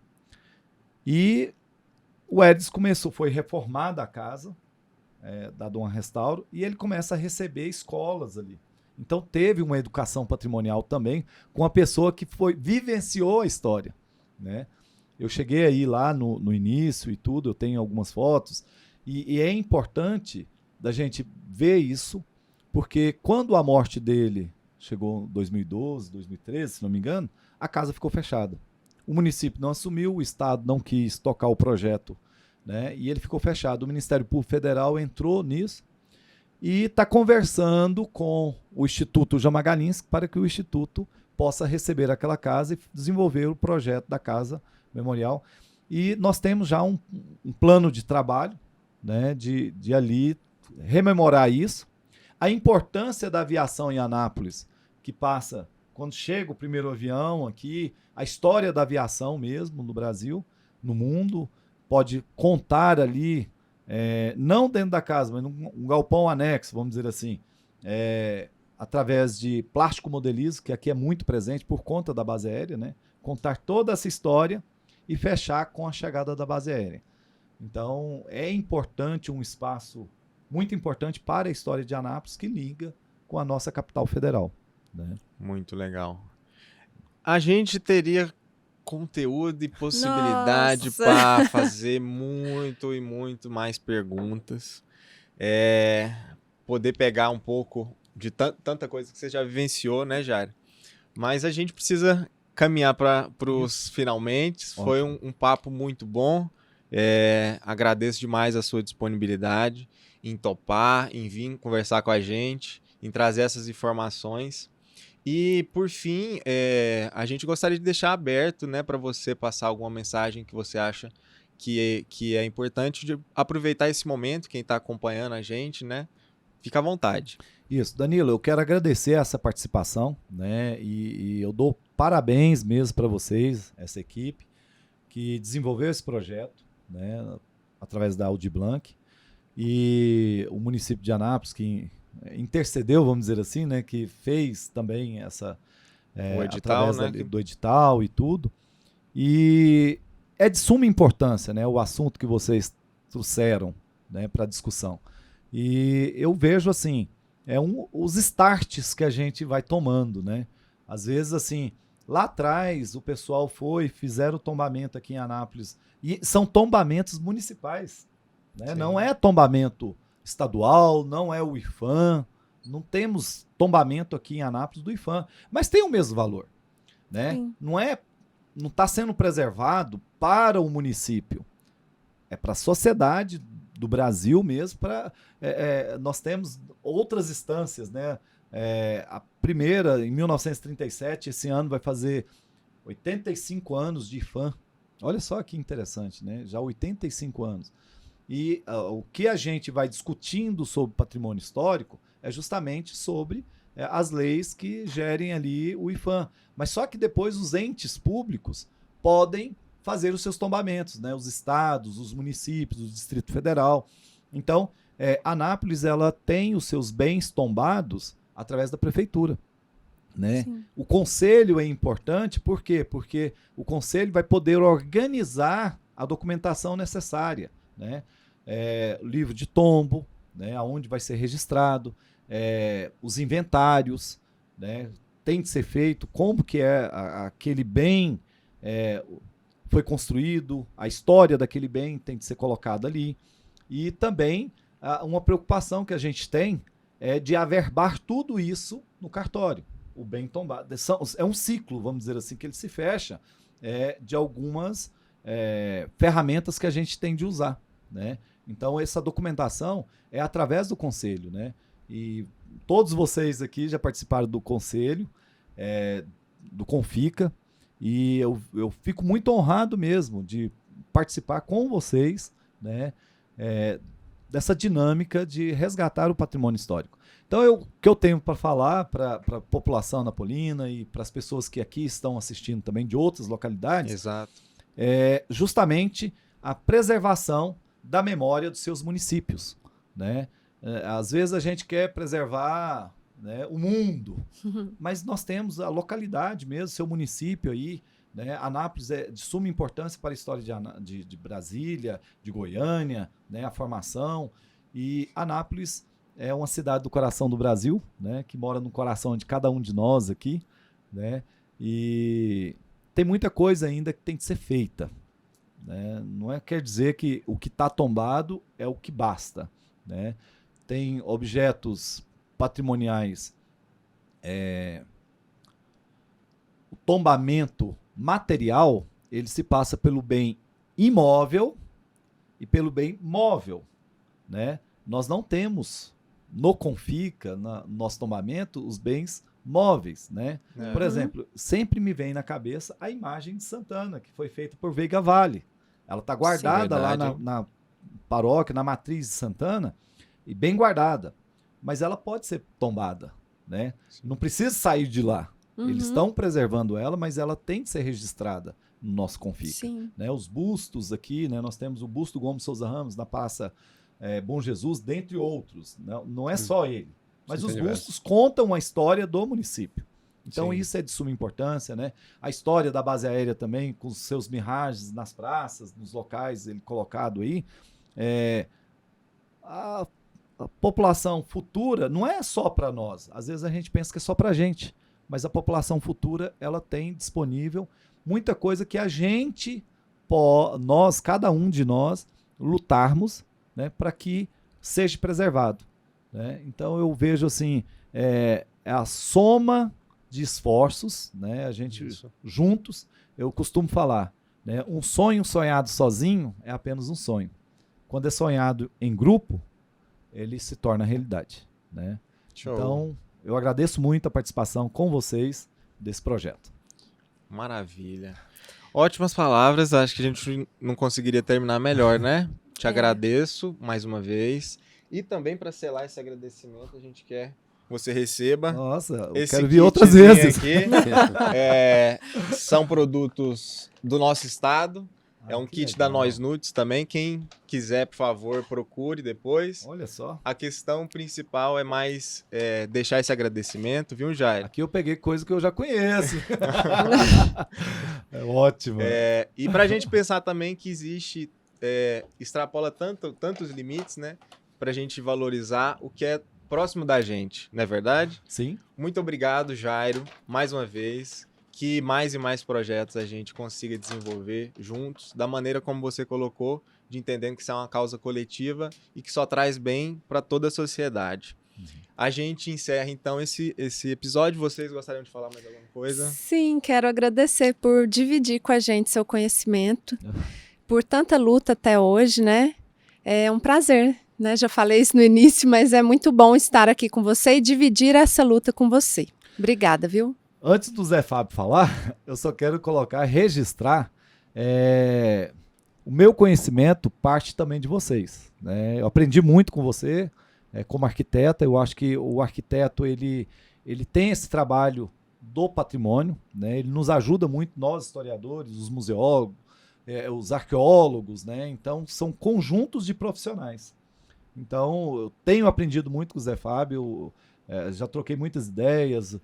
E o Eris foi reformada a casa, dado um restauro, e ele começa a receber escolas ali. Então teve uma educação patrimonial também, com a pessoa que vivenciou a história, né? Eu cheguei aí lá no início e tudo, eu tenho algumas fotos, e é importante da gente ver isso, porque quando a morte dele chegou em 2012, 2013, se não me engano, a casa ficou fechada. O município não assumiu, o Estado não quis tocar o projeto, né, e ele ficou fechado. O Ministério Público Federal entrou nisso e está conversando com o Instituto Jamagalinsk para que o Instituto possa receber aquela casa e desenvolver o projeto da casa memorial. E nós temos já um plano de trabalho, né, de ali rememorar isso. A importância da aviação em Anápolis, que passa quando chega o primeiro avião aqui, a história da aviação mesmo no Brasil, no mundo, pode contar ali, não dentro da casa, mas num galpão anexo, vamos dizer assim, através de plástico modelismo, que aqui é muito presente por conta da base aérea, né? Contar toda essa história e fechar com a chegada da base aérea. Então, é importante um espaço muito importante para a história de Anápolis que liga com a nossa capital federal, né? Muito legal. A gente teria conteúdo e possibilidade Nossa! para fazer muito e muito mais perguntas. Poder pegar um pouco de tanta coisa que você já vivenciou, né, Jair? Mas a gente precisa caminhar para os finalmente. Foi um papo muito bom. Agradeço demais a sua disponibilidade em topar, em vir conversar com a gente, em trazer essas informações. E, por fim, a gente gostaria de deixar aberto, né, para você passar alguma mensagem que você acha que é importante de aproveitar esse momento, quem está acompanhando a gente, né? Fica à vontade. Isso, Danilo, eu quero agradecer essa participação, né? E eu dou parabéns mesmo para vocês, essa equipe, que desenvolveu esse projeto, né, através da Audi Blanc, e o município de Anápolis, que intercedeu, vamos dizer assim, né, que fez também essa o edital, através né? do edital e tudo. E é de suma importância, né, o assunto que vocês trouxeram, né, para discussão. E eu vejo assim, os starts que a gente vai tomando, né? Às vezes assim, lá atrás o pessoal fizeram tombamento aqui em Anápolis, e são tombamentos municipais, né? Sim. Não é tombamento estadual, não é o IFAM, não temos tombamento aqui em Anápolis do IFAM, mas tem o mesmo valor, né? Sim. Não está sendo preservado para o município, é para a sociedade do Brasil mesmo. Nós temos outras instâncias, né? A primeira, em 1937, esse ano vai fazer 85 anos de IFAM. Olha só que interessante, né? Já 85 anos. E o que a gente vai discutindo sobre patrimônio histórico é justamente sobre as leis que gerem ali o IFAM. Mas só que depois os entes públicos podem fazer os seus tombamentos, né? Os estados, os municípios, o Distrito Federal. Então, Anápolis ela tem os seus bens tombados através da prefeitura, né? Sim. O conselho é importante, por quê? Porque o conselho vai poder organizar a documentação necessária, né? Livro de tombo, né? Aonde vai ser registrado, os inventários, né? Tem de ser feito, como que aquele bem foi construído, a história daquele bem tem de ser colocada ali. E também uma preocupação que a gente tem é de averbar tudo isso no cartório. O bem tombado. É um ciclo, vamos dizer assim, que ele se fecha de algumas ferramentas que a gente tem de usar, né? Então, essa documentação é através do conselho, né? E todos vocês aqui já participaram do conselho, do Confica, e eu fico muito honrado mesmo de participar com vocês, né, dessa dinâmica de resgatar o patrimônio histórico. Então, o que eu tenho para falar para a população anapolina e para as pessoas que aqui estão assistindo também de outras localidades, Exato. é justamente a preservação da memória dos seus municípios, né? Às vezes a gente quer preservar, né, o mundo, mas nós temos a localidade mesmo, seu município aí, né? Anápolis é de suma importância para a história de Brasília, de Goiânia, né? A formação. E Anápolis é uma cidade do coração do Brasil, né? Que mora no coração de cada um de nós aqui, né? E tem muita coisa ainda que tem que ser feita, né? Não quer dizer que o que está tombado é o que basta, né? Tem objetos patrimoniais, o tombamento material, ele se passa pelo bem imóvel e pelo bem móvel, né? Nós não temos no Confica, no nosso tombamento, os bens móveis, né? Por exemplo, sempre me vem na cabeça a imagem de Santana, que foi feita por Veiga Vale. Ela está guardada lá na paróquia, na matriz de Santana, e bem guardada. Mas ela pode ser tombada, né? Não precisa sair de lá. Eles estão preservando ela, mas ela tem que ser registrada no nosso Confica. Sim. Né? Os bustos aqui, né? Nós temos o busto Gomes Souza Ramos na Praça Bom Jesus, dentre outros. Não é só ele. Mas Sim, os tem bustos contam a história do município. Então Sim. isso é de suma importância, né? A história da base aérea também, com os seus mirages nas praças, nos locais ele colocado aí. A, a população futura não é só para nós. Às vezes a gente pensa que é só para a gente, mas a população futura ela tem disponível muita coisa que a gente, nós, cada um de nós, lutarmos, né, para que seja preservado. Né? Então eu vejo assim, é a soma de esforços, né? A gente juntos, eu costumo falar, né? Um sonho sonhado sozinho é apenas um sonho. Quando é sonhado em grupo, ele se torna realidade, né? Show. Então, eu agradeço muito a participação com vocês desse projeto. Maravilha. Ótimas palavras, acho que a gente não conseguiria terminar melhor, né? Te agradeço mais uma vez. E também para selar esse agradecimento, a gente quer que você receba. Nossa, eu esse quero vir outras kitzinho vezes. aqui. São produtos do nosso estado. É um kit da Nós Nudes também. Quem quiser, por favor, procure depois. Olha só. A questão principal é mais deixar esse agradecimento, viu, Jair? Aqui eu peguei coisa que eu já conheço. É ótimo. E pra gente pensar também que existe, extrapola tantos limites, né? Pra gente valorizar o que é próximo da gente, não é verdade? Sim. Muito obrigado, Jairo, mais uma vez. Que mais e mais projetos a gente consiga desenvolver juntos, da maneira como você colocou, de entendendo que isso é uma causa coletiva e que só traz bem para toda a sociedade. A gente encerra então esse episódio. Vocês gostariam de falar mais alguma coisa? Sim, quero agradecer por dividir com a gente seu conhecimento, por tanta luta até hoje, né? É um prazer, né? Já falei isso no início, mas é muito bom estar aqui com você e dividir essa luta com você. Obrigada, viu? Antes do Zé Fábio falar, eu só quero registrar, o meu conhecimento parte também de vocês. Né? Eu aprendi muito com você, como arquiteta. Eu acho que o arquiteto ele tem esse trabalho do patrimônio, né? Ele nos ajuda muito, nós historiadores, os museólogos, os arqueólogos, né? Então são conjuntos de profissionais. Então eu tenho aprendido muito com o Zé Fábio. Já troquei muitas ideias,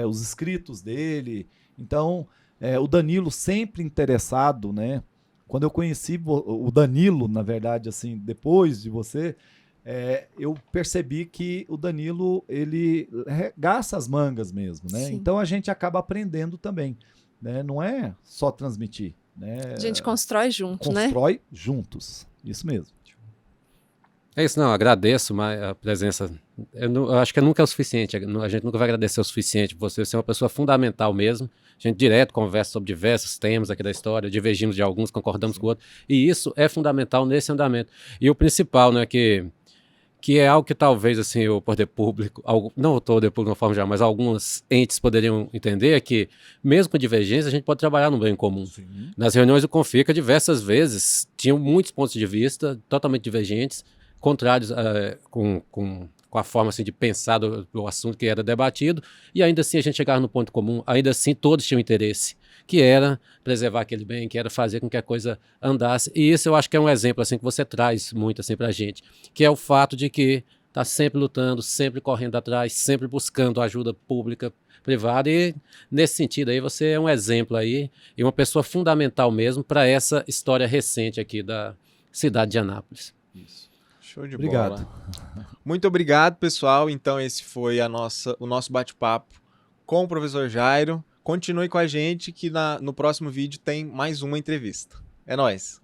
os escritos dele. Então, o Danilo sempre interessado, né? Quando eu conheci o Danilo, na verdade, assim, depois de você, eu percebi que o Danilo, ele regaça as mangas mesmo, né? Sim. Então, a gente acaba aprendendo também, né? Não é só transmitir, né? A gente constrói junto, né? Constrói juntos, isso mesmo. É isso, não, agradeço a presença. Eu acho que nunca é o suficiente, a gente nunca vai agradecer o suficiente. Você é uma pessoa fundamental mesmo. A gente direto conversa sobre diversos temas aqui da história, divergimos de alguns, concordamos com outros. E isso é fundamental nesse andamento. E o principal, né, que é algo que talvez assim, o poder público, não o poder público de uma forma geral, mas alguns entes poderiam entender, é que mesmo com divergência, a gente pode trabalhar no bem comum. Sim. Nas reuniões do Confica, diversas vezes, tinham muitos pontos de vista totalmente divergentes, contrários com a forma assim, de pensar do assunto que era debatido, e ainda assim a gente chegava no ponto comum, ainda assim todos tinham interesse, que era preservar aquele bem, que era fazer com que a coisa andasse. E isso eu acho que é um exemplo assim, que você traz muito assim, para a gente, que é o fato de que está sempre lutando, sempre correndo atrás, sempre buscando ajuda pública, privada, e nesse sentido aí você é um exemplo aí, e uma pessoa fundamental mesmo para essa história recente aqui da cidade de Anápolis. Isso. Show de Obrigado. bola. Muito obrigado, pessoal. Então esse foi o nosso bate-papo com o professor Jairo. Continue com a gente que no próximo vídeo tem mais uma entrevista. É nóis!